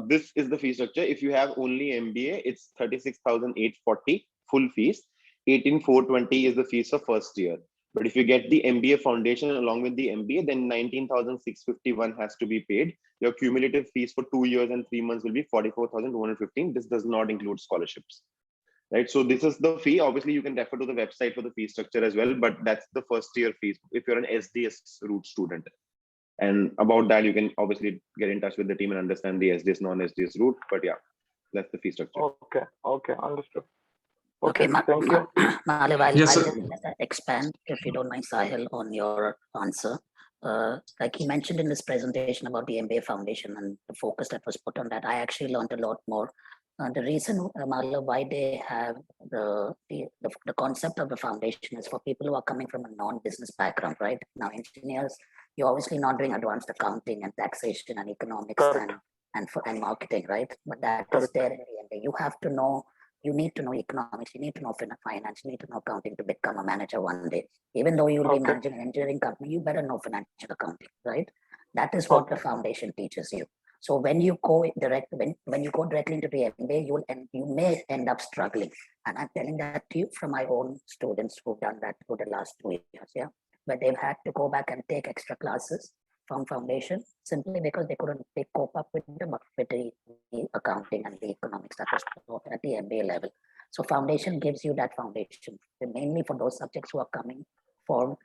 Speaker 2: this is the fee structure. If you have only MBA, it's 36,840 full fees. 18,420 is the fees for first year. But if you get the MBA foundation along with the MBA, then 19,651 has to be paid. Your cumulative fees for 2 years and 3 months will be 44,215. This does not include scholarships, right? So this is the fee. Obviously, you can refer to the website for the fee structure as well, but that's the first year fees if you're an SDS route student. And about that, you can obviously get in touch with the team and understand the SDS, non-SDS route. But yeah, that's the fee structure.
Speaker 5: Okay, understood.
Speaker 1: Okay,
Speaker 5: thank you.
Speaker 1: Malav, I'll
Speaker 6: Yes,
Speaker 1: just expand, if you don't mind, Sahil, on your answer. Like he mentioned in this presentation about the MBA foundation and the focus that was put on that, I actually learned a lot more. The reason, Malav, why they have the concept of the foundation is for people who are coming from a non-business background, right? Now, engineers, you're obviously not doing advanced accounting and taxation and economics and marketing, right? But that is there in the MBA. You need to know economics, you need to know finance, you need to know accounting to become a manager one day. Even though you will be managing an engineering company, you better know financial accounting, right? That is what the foundation teaches you. So when you go when you go directly into the MBA, you may end up struggling. And I'm telling that to you from my own students who've done that for the last 2 years, but they've had to go back and take extra classes from foundation simply because they couldn't cope up with the accounting and the economics that was taught at the MBA level. So foundation gives you that foundation, mainly for those subjects who are coming from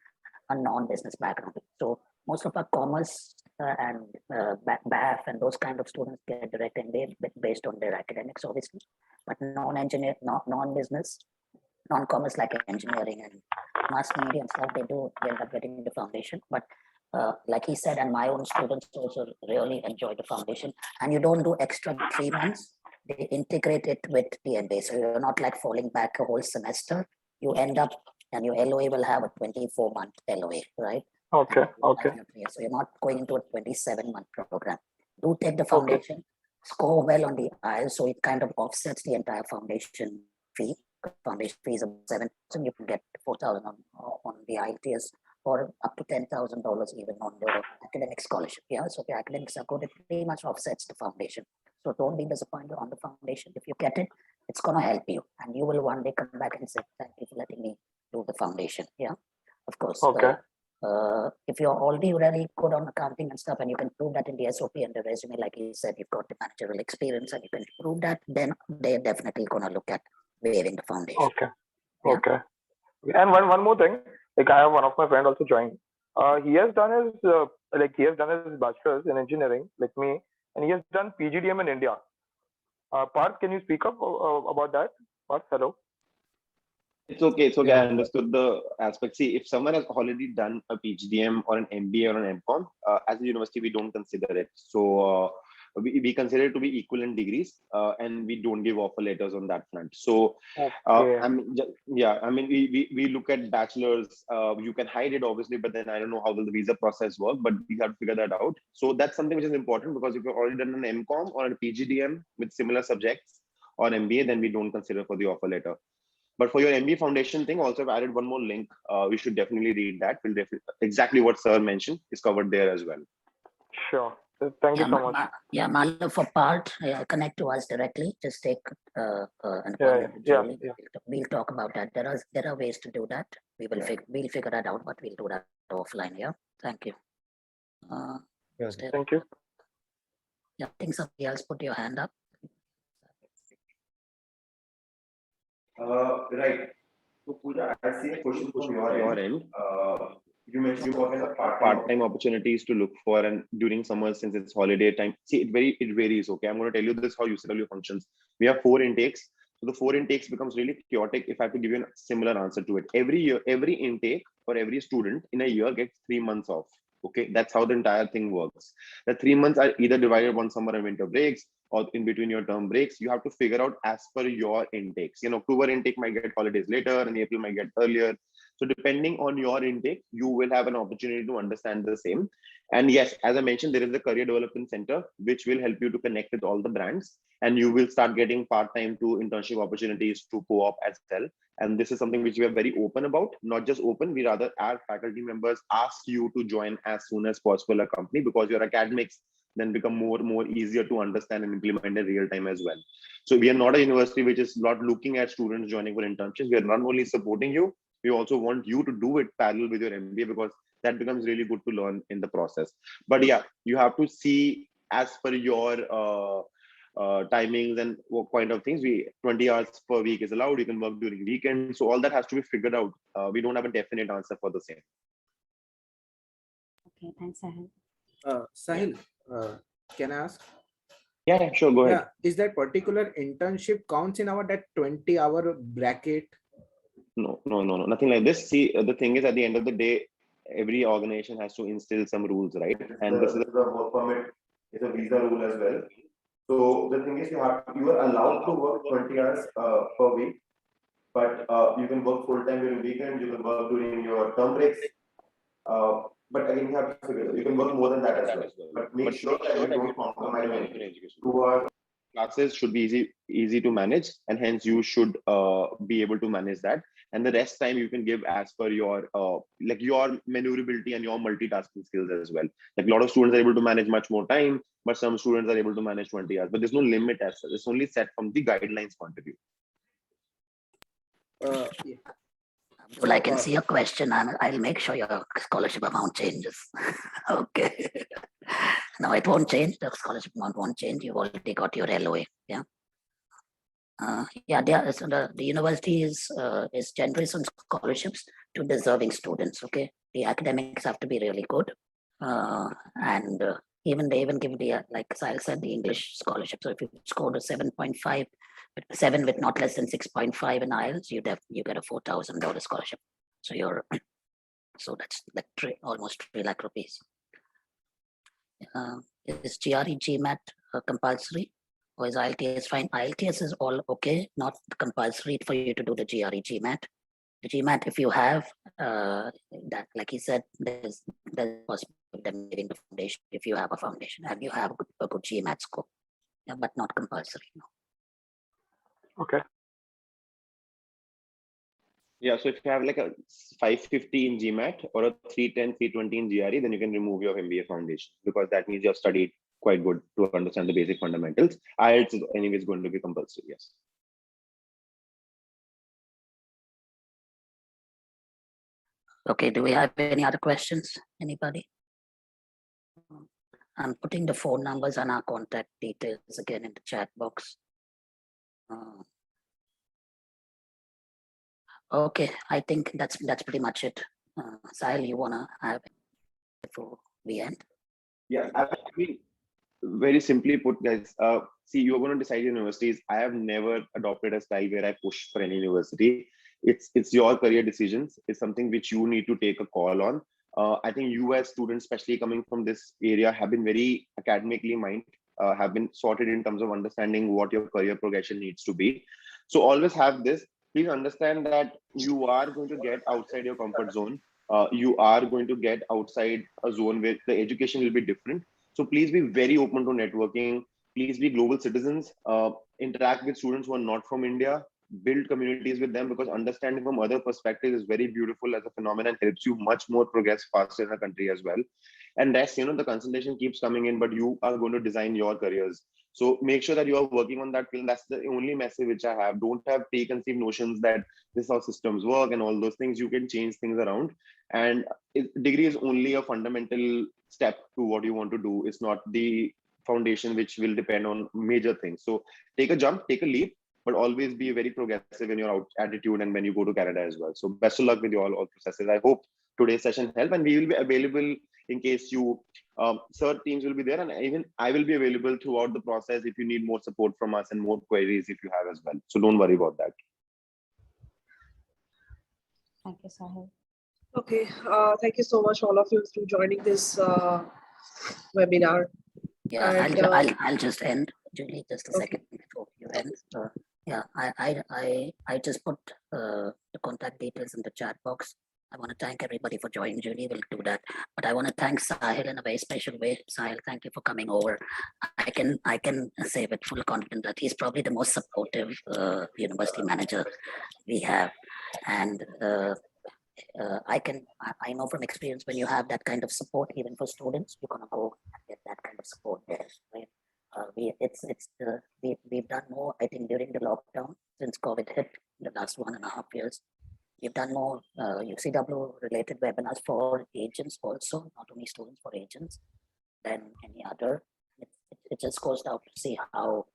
Speaker 1: a non-business background. So most of our commerce and BAF and those kind of students get direct MBA based on their academics, obviously, but non-engineer, non-business, non-commerce like engineering and mass media and stuff, they end up getting the foundation. But like he said, and my own students also really enjoy the foundation. And you don't do extra 3 months. They integrate it with the MBA. So you're not like falling back a whole semester. You end up, and your LOA will have a 24-month LOA, right?
Speaker 5: Okay. Okay.
Speaker 1: So you're not going into a 27-month program. Do take the foundation, score well on the IELTS, so it kind of offsets the entire foundation fee. Foundation fees of $7,000, you can get $4,000 on the IELTS, or up to $10,000 even on the academic scholarship. Yeah, so if your academics are good, it pretty much offsets the foundation. So don't be disappointed on the foundation. If you get it, it's going to help you, and you will one day come back and say, "Thank you for letting me do the foundation." Yeah, of course.
Speaker 5: Okay.
Speaker 1: If you're already really good on accounting and stuff, and you can prove that in the SOP and the resume, like you said, you've got the managerial experience, and you can prove that, then they're definitely going to look at waiving the foundation.
Speaker 5: Okay.
Speaker 1: Yeah.
Speaker 5: Okay. And one more thing, like I have one of my friend also joined. He has done his bachelor's in engineering, like me, and he has done PGDM in India. Parth, can you speak up about that? Parth, hello.
Speaker 2: It's okay. It's okay.
Speaker 4: Yeah.
Speaker 2: I understood the aspect. See, if someone has already done a PGDM or an MBA or an MCOM, as a university, we don't consider it. So we consider it to be equivalent degrees, and we don't give offer letters on that front. So, I mean, we look at bachelors. You can hide it, obviously, but then I don't know how will the visa process work, but we have to figure that out. So that's something which is important, because if you've already done an MCOM or a PGDM with similar subjects or MBA, then we don't consider for the offer letter. But for your MBA foundation thing, also I've added one more link. We should definitely read that. We'll exactly what Sir mentioned is covered there as well.
Speaker 5: Sure. Thank you so much.
Speaker 1: Yeah, Mala, for part, connect to us directly. Just take an appointment with Julie. We'll talk about that. There are ways to do that. We'll figure that out, but we'll do that offline. Yeah. Thank you.
Speaker 5: Thank you.
Speaker 1: Yeah, I think somebody else put your hand up.
Speaker 2: Right. So Pooja, I see a question from your end. You mentioned what kind of part-time opportunities to look for, and during summer, since it's holiday time. See, it varies. Okay, I'm going to tell you this how UCW functions. We have 4 intakes. So the 4 intakes becomes really chaotic if I have to give you a similar answer to it. Every year, every intake for every student in a year gets 3 months off. Okay, that's how the entire thing works. The 3 months are either divided on summer and winter breaks, or in between your term breaks. You have to figure out as per your intakes. You know, October intake might get holidays later, and April might get earlier. So depending on your intake, you will have an opportunity to understand the same. And yes, as I mentioned, there is a career development center, which will help you to connect with all the brands, and you will start getting part-time to internship opportunities to co-op as well. And this is something which we are very open about. Not just open, we rather, our faculty members ask you to join as soon as possible a company, because your academics then become more easier to understand and implement in real time as well. So we are not a university which is not looking at students joining for internships. We are not only supporting you, we also want you to do it parallel with your MBA, because that becomes really good to learn in the process. But yeah, you have to see as per your timings and what kind of things. 20 hours per week is allowed. You can work during weekends. So all that has to be figured out. We don't have a definite answer for the same.
Speaker 6: Okay, thanks, Sahil.
Speaker 4: Sahil, can I ask?
Speaker 2: Yeah, sure, go ahead.
Speaker 4: Yeah, is that particular internship counts in our that 20-hour bracket?
Speaker 2: No, nothing like this. See, the thing is, at the end of the day, every organization has to instill some rules, right? And this is a work permit, it's a visa rule as well. So the thing is, you are allowed to work 20 hours per week, but you can work full time during weekends. You can work during your term breaks. But again, you have to figure it. You can work more than that as well. But make sure that you don't compromise on education. 2 hours classes should be easy to manage, and hence you should be able to manage that. And the rest time you can give as per your like your maneuverability and your multitasking skills as well. Like a lot of students are able to manage much more time, but some students are able to manage 20 hours. But there's no limit as such. It's only set from the guidelines point of view.
Speaker 4: Yeah.
Speaker 1: Well, I can see a question, and I'll make sure your scholarship amount changes. Okay. No, it won't change. The scholarship amount won't change. You've already got your LOA. Yeah. So the university is generous on scholarships to deserving students. Okay. The academics have to be really good. And even they even give the, like Sahil said, the English scholarship. So if you scored a 7.5, 7 with not less than 6.5 in IELTS, you get a $4,000 scholarship. So so that's like almost 3 lakh rupees. Is GRE GMAT compulsory, or is IELTS fine? IELTS is all okay, not compulsory for you to do the GRE GMAT. The GMAT, if you have that, like he said, there's possibility of them giving the foundation if you have a foundation and you have a good GMAT score, yeah, but not compulsory. No.
Speaker 5: Okay.
Speaker 2: Yeah, so if you have like a 550 in GMAT or a 310, 320 in GRE, then you can remove your MBA foundation, because that means you have studied quite good to understand the basic fundamentals. IELTS is anyways going to be compulsory, yes.
Speaker 1: Okay, do we have any other questions? Anybody? I'm putting the phone numbers and our contact details again in the chat box. Okay, I think that's pretty much it. Sahil, you wanna have it before we end?
Speaker 2: Yeah, I mean, very simply put, guys, see, you're going to decide universities. I have never adopted a style where I push for any university. It's your career decisions. It's something which you need to take a call on. I think you as students, especially coming from this area, have been very academically minded, have been sorted in terms of understanding what your career progression needs to be. So always have this. Please understand that you are going to get outside your comfort zone. You are going to get outside a zone where the education will be different. So please be very open to networking. Please be global citizens. Interact with students who are not from India. Build communities with them, because understanding from other perspectives is very beautiful as a phenomenon. Helps you much more progress faster in the country as well. And that's, the consultation keeps coming in, but you are going to design your careers. So make sure that you are working on that field. That's the only message which I have. Don't have preconceived notions that this is how systems work and all those things. You can change things around. And degree is only a fundamental step to what you want to do. It's not the foundation which will depend on major things. So take a jump, take a leap, but always be very progressive in your attitude and when you go to Canada as well. So best of luck with all processes. I hope today's session helped, and we will be available in case you cert teams will be there, and even I will be available throughout the process if you need more support from us and more queries if you have as well. So don't worry about that.
Speaker 6: Thank you, Sahil.
Speaker 3: Okay, thank you so much, all of you, for joining this webinar.
Speaker 1: Yeah,
Speaker 3: And,
Speaker 1: I'll just end, Julie, just a
Speaker 3: Okay.
Speaker 1: second before you end. Yeah, I just put the contact details in the chat box. I want to thank everybody for joining. Julie will do that, but I want to thank Sahil in a very special way. Sahil, thank you for coming over. I can say with full confidence that he's probably the most supportive university manager we have, and I know from experience, when you have that kind of support, even for students, you're gonna go and get that kind of support there. Right? We've done more, I think, during the lockdown since COVID hit in the last 1.5 years. We've done more UCW related webinars for agents also, not only students, for agents, than any other. It just goes down to see how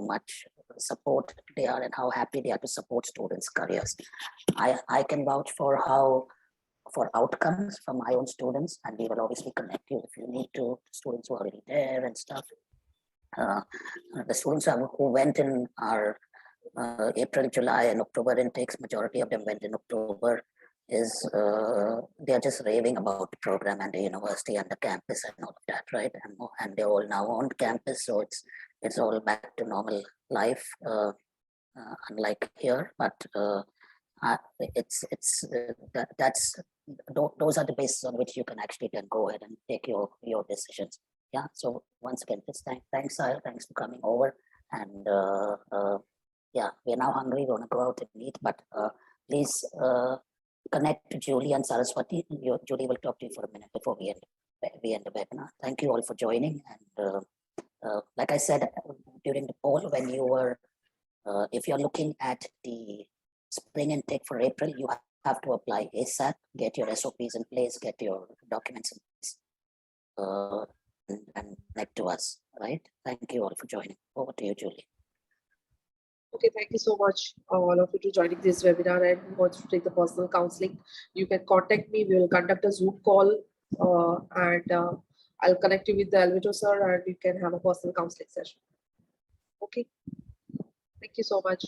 Speaker 1: much support they are and how happy they are to support students' careers. I can vouch for outcomes from my own students, and we will obviously connect you if you need to, students who are already there and stuff. The students who went in our April, July, and October intakes, majority of them went in October, they're just raving about the program and the university and the campus and all of that, right? And they're all now on campus, so it's all back to normal life, unlike here. But those are the bases on which you can actually then go ahead and take your decisions. Yeah. So once again, just thanks, Sahil. Thanks for coming over. And yeah, we're now hungry. We want to go out and eat, but please connect to Julie and Saraswati. Julie will talk to you for a minute before we end the webinar. Thank you all for joining. And like I said during the poll, when you were, if you're looking at the spring intake for April, you have to apply ASAP, get your SOPs in place, get your documents in place, and connect to us, right? Thank you all for joining. Over to you, Julie.
Speaker 3: Okay, thank you so much, all of you, to joining this webinar and who wants to take the personal counseling. You can contact me. We will conduct a Zoom call and I'll connect you with the Alvito sir, and you can have a personal counseling session. Okay. Thank you so much.